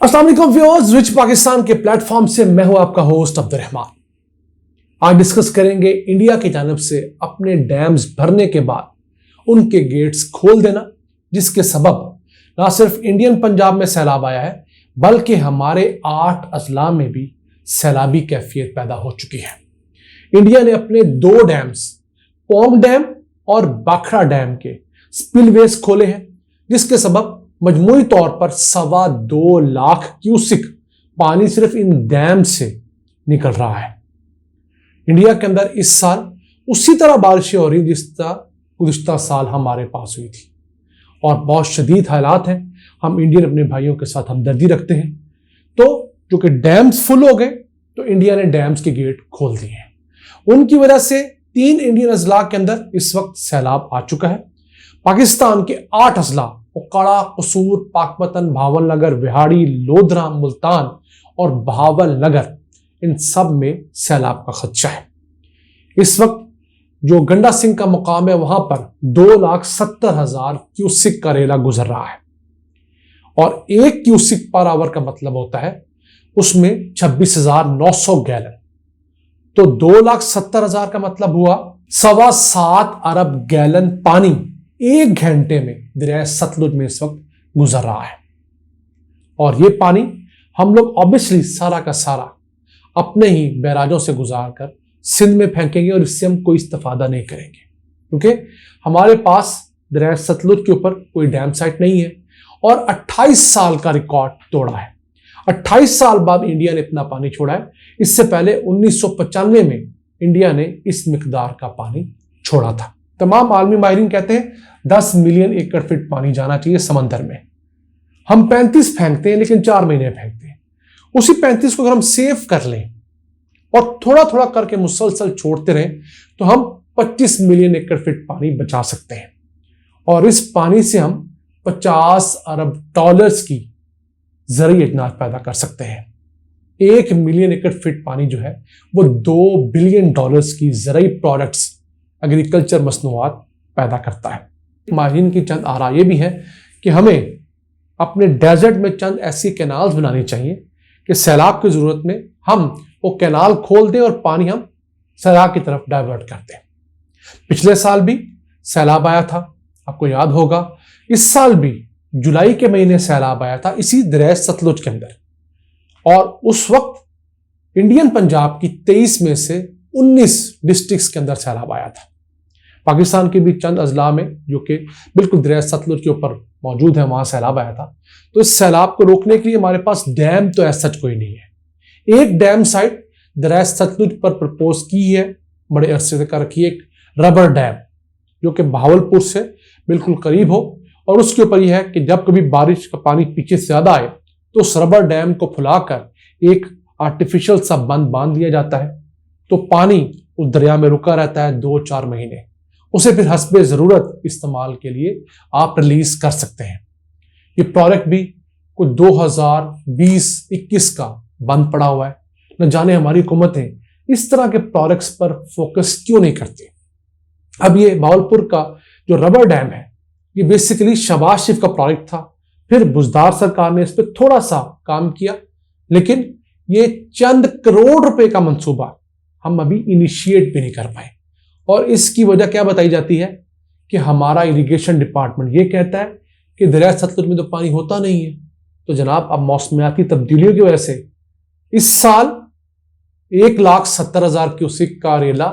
अस्सलाम वालेकुम viewers, rich Pakistan के प्लेटफॉर्म से मैं हूं आपका होस्ट अब्दुल रहमान। आज डिस्कस करेंगे इंडिया की जानब से अपने डैम्स भरने के बाद उनके गेट्स खोल देना, जिसके सबब ना सिर्फ इंडियन पंजाब में सैलाब आया है बल्कि हमारे 8 अजला में भी सैलाबी कैफियत पैदा हो चुकी है। इंडिया ने अपने 2 डैम्स पोंग डैम और बाखड़ा डैम के स्पिलवेज खोले हैं, जिसके सबब मजमूई तौर पर 2.25 लाख क्यूसिक पानी सिर्फ इन डैम से निकल रहा है। इंडिया के अंदर इस साल उसी तरह बारिशें हो रही जिस तरह गुज़िश्ता साल हमारे पास हुई थी और बहुत शदीद हालात हैं। हम इंडियन अपने भाइयों के साथ हमदर्दी रखते हैं। तो जो कि डैम्स फुल हो गए तो इंडिया ने डैम्स के गेट खोल दिए हैं। उनकी वजह से 3 इंडियन अजला के अंदर इस वक्त सैलाब आ चुका है। पाकिस्तान के 8 अजला उकाड़ा, कसूर, पाकपतन, भावल नगर, विहाड़ी, लोधरा, मुल्तान और भावल नगर, इन सब में सैलाब का खदशा है। इस वक्त जो गंडा सिंह का मुकाम है वहां पर 2,70,000 क्यूसिक का रेला गुजर रहा है और 1 क्यूसिक पर आवर का मतलब होता है उसमें 26,900 गैलन। तो 2,70,000 का मतलब हुआ 7.25 अरब गैलन पानी 1 घंटे में दरिया सतलुज में इस वक्त गुजर रहा है। और ये पानी हम लोग ऑब्वियसली सारा का सारा अपने ही बैराजों से गुजार कर सिंध में फेंकेंगे और इससे हम कोई इस्तेफादा नहीं करेंगे, क्योंकि हमारे पास दरिया सतलुज के ऊपर कोई डैम साइट नहीं है और 28 साल का रिकॉर्ड तोड़ा है। 28 साल बाद इंडिया ने इतना पानी छोड़ा है। इससे पहले 1995 में इंडिया ने इस मिकदार का पानी छोड़ा था। तमाम आलमी माहिरीन कहते हैं 10 मिलियन एकड़ फीट पानी जाना चाहिए समंदर में। हम 35 फेंकते हैं लेकिन 4 महीने फेंकते हैं। उसी 35 को अगर हम सेव कर लें और थोड़ा थोड़ा करके मुसलसल छोड़ते रहें तो हम 25 मिलियन एकड़ फीट पानी बचा सकते हैं और इस पानी से हम 50 अरब डॉलर्स की ज़रूरी अजनात पैदा कर सकते हैं। 1 मिलियन एकड़ फीट पानी जो है वो 2 बिलियन डॉलर्स की ज़रूरी प्रोडक्ट्स, एग्रीकल्चर मसनूआत पैदा करता है। माहिरीन की चंद आरा ये भी है कि हमें अपने डेजर्ट में चंद ऐसी कैनाल्स बनानी चाहिए कि सैलाब की ज़रूरत में हम वो कैनाल खोल दें और पानी हम सैलाब की तरफ डाइवर्ट कर दें। पिछले साल भी सैलाब आया था, आपको याद होगा। इस साल भी जुलाई के महीने सैलाब आया था इसी दरिया सतलुज के अंदर और उस वक्त इंडियन पंजाब की 23 में से 19 डिस्ट्रिक्ट्स के अंदर सैलाब आया था। पाकिस्तान के भी चंद अजला में जो कि बिल्कुल दरिया सतलुज के ऊपर मौजूद है वहां सैलाब आया था। तो इस सैलाब को रोकने के लिए हमारे पास डैम तो ऐसा कोई नहीं है। एक डैम साइट दरिया सतलुज पर प्रपोज की है, बड़े अरसे से कर रखी है, एक रबर डैम जो कि बहावलपुर से बिल्कुल करीब हो और उसके ऊपर यह है कि जब कभी बारिश का पानी पीछे से ज्यादा आए तो उस रबर डैम को फुलाकर एक आर्टिफिशियल सा बंद बांध दिया जाता है तो पानी उस दरिया में रुका रहता है 2-4 महीने। उसे फिर हस्बे ज़रूरत इस्तेमाल के लिए आप रिलीज कर सकते हैं। ये प्रोजेक्ट भी कुछ 2020-21 का बंद पड़ा हुआ है। न जाने हमारी हुकूमतें इस तरह के प्रोजेक्ट्स पर फोकस क्यों नहीं करती। अब ये भावलपुर का जो रबर डैम है ये बेसिकली शहबाज शरीफ का प्रोजेक्ट था, फिर बुजदार सरकार ने इस पर थोड़ा सा काम किया, लेकिन ये चंद करोड़ रुपए का मंसूबा हम अभी इनिशिएट भी नहीं कर पाए। और इसकी वजह क्या बताई जाती है कि हमारा इरिगेशन डिपार्टमेंट ये कहता है कि दरिया सतलुज में तो पानी होता नहीं है। तो जनाब अब मौसमियाती तब्दीलियों की वजह से इस साल 1,70,000 क्यूसिक का रेला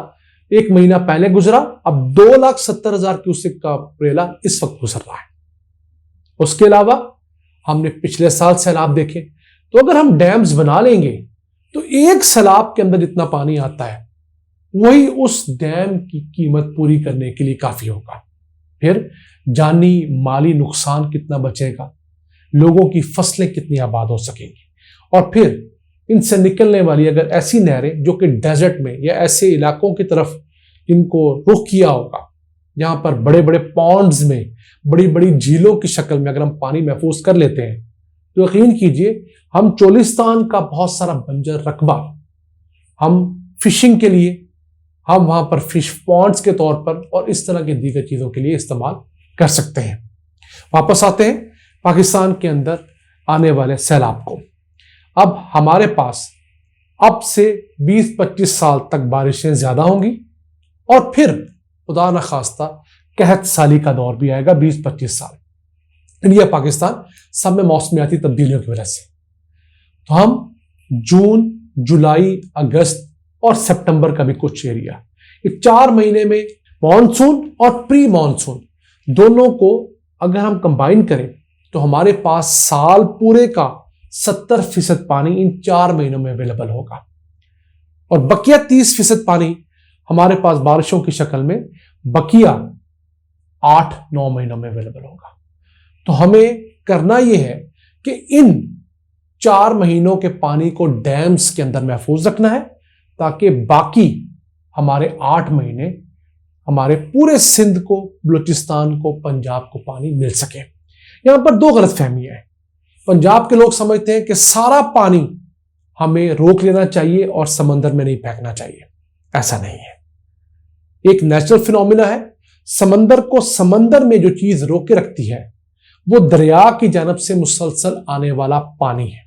1 महीना पहले गुजरा, अब 2,70,000 क्यूसिक का रेला इस वक्त गुजर रहा है। उसके अलावा हमने पिछले साल सैलाब देखे, तो अगर हम डैम्स बना लेंगे तो एक सैलाब के अंदर इतना पानी आता है वही उस डैम की कीमत पूरी करने के लिए काफी होगा। फिर जानी माली नुकसान कितना बचेगा, लोगों की फसलें कितनी आबाद हो सकेंगी और फिर इनसे निकलने वाली अगर ऐसी नहरें जो कि डेजर्ट में या ऐसे इलाकों की तरफ इनको रुख किया होगा जहां पर बड़े बड़े पॉन्ड्स में, बड़ी बड़ी झीलों की शक्ल में अगर हम पानी महफूज कर लेते हैं तो यकीन कीजिए हम चोलिस्तान का बहुत सारा बंजर रकबा हम फिशिंग के लिए, हम वहां पर फिश पॉन्ड्स के तौर पर और इस तरह की दीगर चीजों के लिए इस्तेमाल कर सकते हैं। वापस आते हैं पाकिस्तान के अंदर आने वाले सैलाब को। अब हमारे पास अब से 20-25 साल तक बारिशें ज्यादा होंगी और फिर खुदा न खास्ता कहत साली का दौर भी आएगा 20-25 साल इंडिया पाकिस्तान सब में मौसमियाती तब्दीलियों की वजह से। तो हम जून, जुलाई, अगस्त और सितंबर का भी कुछ एरिया, ये 4 महीने में मॉनसून और प्री मॉनसून दोनों को अगर हम कंबाइन करें तो हमारे पास साल पूरे का 70% पानी इन 4 महीनों में अवेलेबल होगा और बकिया 30% पानी हमारे पास बारिशों की शक्ल में बकिया 8-9 महीनों में अवेलेबल होगा। तो हमें करना यह है कि इन 4 महीनों के पानी को डैम्स के अंदर महफूज रखना है ताकि बाकी हमारे 8 महीने हमारे पूरे सिंध को, बलूचिस्तान को, पंजाब को पानी मिल सके। यहां पर 2 गलतफहमियां हैं। पंजाब के लोग समझते हैं कि सारा पानी हमें रोक लेना चाहिए और समंदर में नहीं फेंकना चाहिए। ऐसा नहीं है। एक नेचुरल फिनोमिना है। समंदर को समंदर में जो चीज रोके रखती है वो दरिया की जानब से मुसलसल आने वाला पानी है।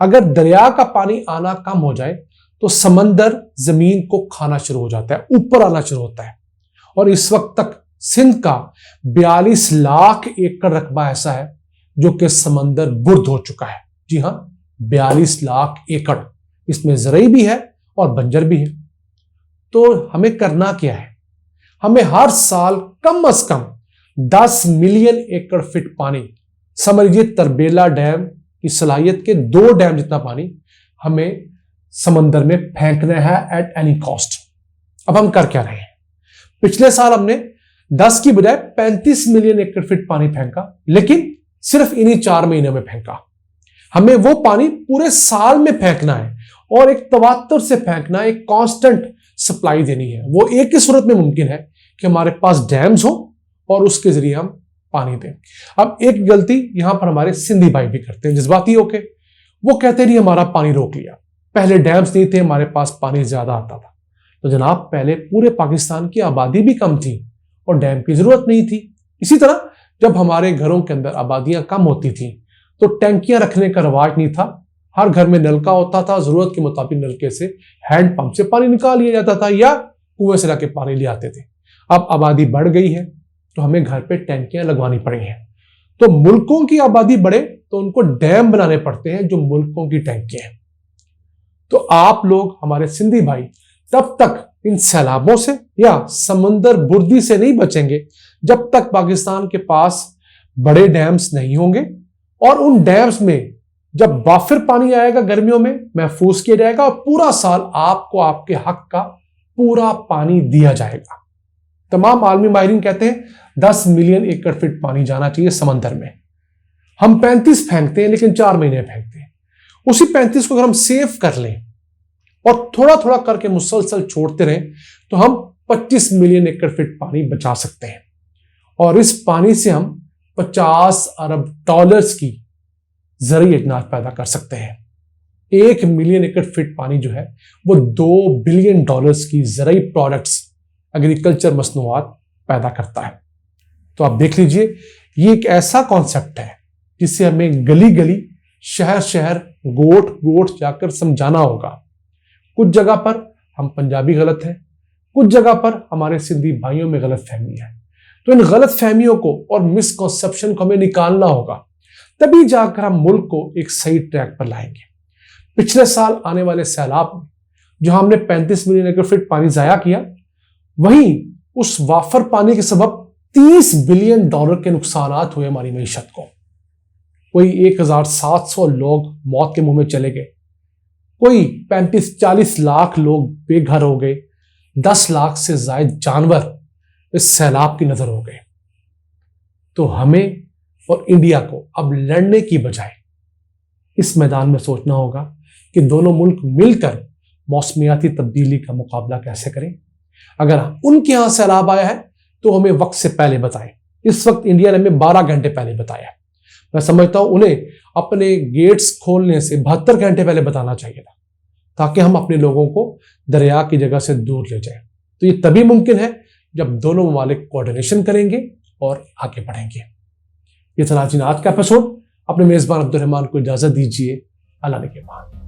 अगर दरिया का पानी आना कम हो जाए तो समंदर जमीन को खाना शुरू हो जाता है, ऊपर आना शुरू होता है। और इस वक्त तक सिंध का 42 लाख एकड़ रकबा ऐसा है जो कि समंदर बुर्द हो चुका है। जी हां, 42 लाख एकड़, इसमें ज़रई भी है और बंजर भी है। तो हमें करना क्या है? हमें हर साल कम से कम 10 मिलियन एकड़ फीट पानी, समझ लीजिए तरबेला डैम की सलाहियत के 2 डैम जितना पानी हमें समंदर में फेंकना है एट एनी कॉस्ट। अब हम कर क्या रहे हैं? पिछले साल हमने 10 की बजाय 35 मिलियन एकड़ फीट पानी फेंका, लेकिन सिर्फ इन्हीं 4 महीने में फेंका। हमें वो पानी पूरे साल में फेंकना है और एक तवातर से फेंकना है, एक कांस्टेंट सप्लाई देनी है। वो एक ही सूरत में मुमकिन है कि हमारे पास डैम्स हो और उसके जरिए हम पानी दें। अब एक गलती यहां पर हमारे सिंधी भाई भी करते हैं जज्बाती होके। वो कहते नहीं हमारा पानी रोक लिया, पहले डैम्स नहीं थे, हमारे पास पानी ज्यादा आता था। तो जनाब, पहले पूरे पाकिस्तान की आबादी भी कम थी और डैम की जरूरत नहीं थी। इसी तरह जब हमारे घरों के अंदर आबादियां कम होती थी तो टैंकियां रखने का रवाज नहीं था। हर घर में नलका होता था, जरूरत के मुताबिक नलके से, हैंड पंप से पानी निकाल लिया जाता था या कुएं से लाके पानी ले आते थे। अब आबादी बढ़ गई है तो हमें घर पे टैंकियां लगवानी पड़ी हैं। तो मुल्कों की आबादी बढ़े तो उनको डैम बनाने पड़ते हैं जो मुल्कों की टैंकियां हैं। तो आप लोग, हमारे सिंधी भाई, तब तक इन सैलाबों से या समंदर बुर्दी से नहीं बचेंगे जब तक पाकिस्तान के पास बड़े डैम्स नहीं होंगे और उन डैम्स में जब वाफिर पानी आएगा गर्मियों में महफूज किया जाएगा और पूरा साल आपको आपके हक का पूरा पानी दिया जाएगा। तमाम आलमी माहिरीन कहते हैं 10 मिलियन एकड़ फीट पानी जाना चाहिए समंदर में। हम 35 फेंकते हैं लेकिन 4 महीने फेंकते हैं। उसी 35 को अगर हम सेव कर लें और थोड़ा थोड़ा करके मुसलसल छोड़ते रहें तो हम 25 मिलियन एकड़ फीट पानी बचा सकते हैं और इस पानी से हम 50 अरब डॉलर्स की ज़रूरी अजनात पैदा कर सकते हैं। 1 मिलियन एकड़ फीट पानी जो है वो 2 बिलियन डॉलर्स की ज़रूरी प्रोडक्ट्स, एग्रीकल्चर मसनूआत पैदा करता है। तो आप देख लीजिए, ये एक ऐसा कॉन्सेप्ट है जिसे हमें गली गली, शहर शहर, गोट गोट जाकर समझाना होगा। कुछ जगह पर हम पंजाबी गलत हैं, कुछ जगह पर हमारे सिंधी भाइयों में गलत फहमी है। तो इन गलत फहमियों को और मिसकॉन्सेप्शन को हमें निकालना होगा, तभी जाकर हम मुल्क को एक सही ट्रैक पर लाएंगे। पिछले साल आने वाले सैलाब में जो हमने 35 मिलियन एकड़ फीट पानी जाया किया, वहीं उस वाफर पानी के सबब 30 बिलियन डॉलर के नुकसान हुए हमारी मईशत को। कोई 1700 लोग मौत के मुंह में चले गए, कोई 35-40 लाख लोग बेघर हो गए, 10 लाख से ज्यादा जानवर इस सैलाब की नजर हो गए। तो हमें और इंडिया को अब लड़ने की बजाय इस मैदान में सोचना होगा कि दोनों मुल्क मिलकर मौसमियाती तब्दीली का मुकाबला कैसे करें। अगर उनके यहां सैलाब आया है तो हमें वक्त से पहले बताएं। इस वक्त इंडिया ने हमें 12 घंटे पहले बताया। मैं समझता हूं उन्हें अपने गेट्स खोलने से 72 घंटे पहले बताना चाहिए था, ताकि हम अपने लोगों को दरिया की जगह से दूर ले जाएं। तो ये तभी मुमकिन है जब दोनों ममालिक कोऑर्डिनेशन करेंगे और आगे बढ़ेंगे। ये था आज का एपिसोड। अपने मेजबान अब्दुल रहमान को इजाजत दीजिए। अल्लाह ने के बाद।